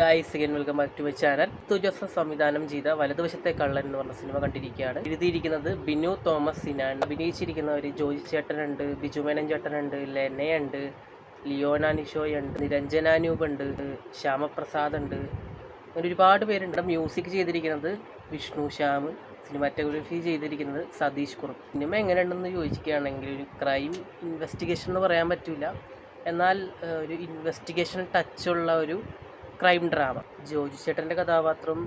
Guys again welcome back to my channel. Joseph സംവിധാനം ചെയ്ത വലതുവശത്തെ കള്ളൻ എന്ന് പറഞ്ഞ സിനിമ കണ്ടിരിക്കുകയാണ്. എഴുതിയിരിക്കുന്നത് ബിനു തോമസ് സിനാൻ. അഭിനയിച്ചിരിക്കുന്നവർ ജോജി ചേട്ടനുണ്ട്, ബിജു മേനൻ ചേട്ടനുണ്ട്, ലെനയുണ്ട്, ലിയോന നിഷോയ് ഉണ്ട്, നിരഞ്ജനാനൂപ് ഉണ്ട്, ശ്യാമപ്രസാദ് ഉണ്ട്, അങ്ങനെ ഒരുപാട് പേരുണ്ട്. മ്യൂസിക് ചെയ്തിരിക്കുന്നത് വിഷ്ണു ശ്യാം, സിനിമാറ്റോഗ്രാഫി ചെയ്തിരിക്കുന്നത് സതീഷ് കുറുപ്പ്. സിനിമ എങ്ങനെയുണ്ടെന്ന് ചോദിക്കുകയാണെങ്കിൽ ഒരു ക്രൈം ഇൻവെസ്റ്റിഗേഷൻ എന്ന് പറയാൻ പറ്റില്ല, എന്നാൽ ഒരു ഇൻവെസ്റ്റിഗേഷൻ ടച്ചുള്ള ഒരു ക്രൈം ഡ്രാമ. ജോജി ചേട്ടൻ്റെ കഥാപാത്രം,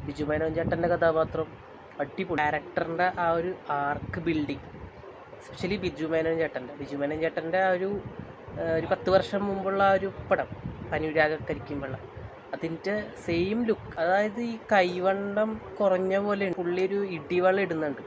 ബിജു മേനോൻ ചേട്ടൻ്റെ കഥാപാത്രം അടിപൊളി. ഡയറക്ടറിൻ്റെ ആ ഒരു ആർക്ക് ബിൽഡിങ്, എസ്പെഷ്യലി ബിജു മേനോൻ ചേട്ടൻ്റെ ആ ഒരു 10 വർഷം മുമ്പുള്ള ആ ഒരു പടം അനുരാഗ കരിക്കുംവെള്ളം, അതിൻ്റെ സെയിം ലുക്ക്. അതായത് ഈ കൈവണ്ണം കുറഞ്ഞ പോലെ പുള്ളി ഒരു ഇടിവള്ളം ഇടുന്നുണ്ട്.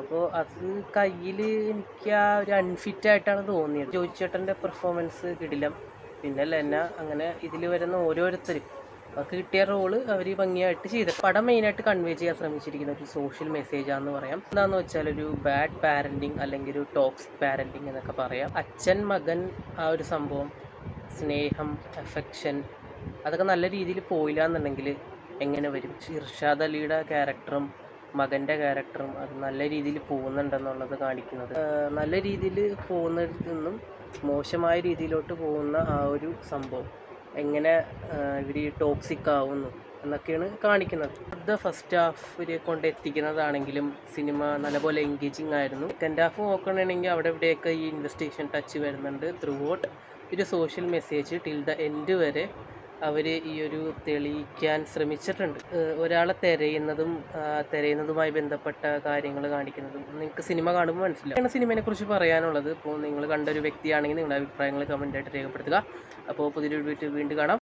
അപ്പോൾ അത് കയ്യിൽ എനിക്ക് ആ ഒരു അൺഫിറ്റായിട്ടാണ് തോന്നിയത്. ജോജി ചേട്ടൻ്റെ പെർഫോമൻസ് കിടിലം. പിന്നെ ലെന, അങ്ങനെ ഇതിൽ വരുന്ന ഓരോരുത്തരും അവർക്ക് കിട്ടിയ റോള് അവർ ഭംഗിയായിട്ട് ചെയ്ത്. പടം മെയിനായിട്ട് കൺവേ ചെയ്യാൻ ശ്രമിച്ചിരിക്കുന്ന ഒരു സോഷ്യൽ മെസ്സേജാണെന്ന് പറയാം. എന്താണെന്ന് വെച്ചാൽ ഒരു ബാഡ് പാരൻറ്റിങ് അല്ലെങ്കിൽ ഒരു ടോക്സിക് പാരൻറ്റിങ് എന്നൊക്കെ പറയാം. അച്ഛൻ മകൻ ആ ഒരു സംഭവം, സ്നേഹം, അഫെക്ഷൻ, അതൊക്കെ നല്ല രീതിയിൽ പോയില്ല എന്നുണ്ടെങ്കിൽ എങ്ങനെ വരും? ഇർഷാദ് അലിയുടെ ക്യാരക്ടറും മകൻ്റെ ക്യാരക്ടറും അത് നല്ല രീതിയിൽ പോകുന്നുണ്ടെന്നുള്ളത് കാണിക്കുന്നത്. നല്ല രീതിയിൽ പോകുന്നതിൽ നിന്നും മോശമായ രീതിയിലോട്ട് പോകുന്ന ആ ഒരു സംഭവം, എങ്ങനെ ഇവർ ടോക്സിക് ആവുന്നു എന്നൊക്കെയാണ് കാണിക്കുന്നത്. ഫസ്റ്റ് ഹാഫ് കൊണ്ട് എത്തിക്കുന്നതാണെങ്കിലും സിനിമ നല്ലപോലെ എൻഗേജിങ് ആയിരുന്നു. സെക്കൻഡ് ഹാഫ് നോക്കണമെങ്കിൽ അവിടെ ഇവിടെയൊക്കെ ഈ ഇൻവെസ്റ്റിഗേഷൻ ടച്ച് വരുന്നുണ്ട്. ത്രൂ ഔട്ട് ഒരു social message till the end വരെ അവർ ഈ ഒരു തെളിയിക്കാൻ ശ്രമിച്ചിട്ടുണ്ട്. ഒരാളെ തിരയുന്നതുമായി ബന്ധപ്പെട്ട കാര്യങ്ങൾ കാണിക്കുന്നതും നിങ്ങൾക്ക് സിനിമ കാണുമ്പോൾ മനസ്സിലാവും. സിനിമയെ കുറിച്ച് പറയാനുള്ളത്. ഇപ്പോൾ നിങ്ങൾ കണ്ട ഒരു വ്യക്തിയാണെങ്കിൽ നിങ്ങളുടെ അഭിപ്രായങ്ങൾ കമൻറ്റായിട്ട് രേഖപ്പെടുത്തുക. അപ്പോൾ പുതിയൊരു വീഡിയോ വീണ്ടും കാണാം.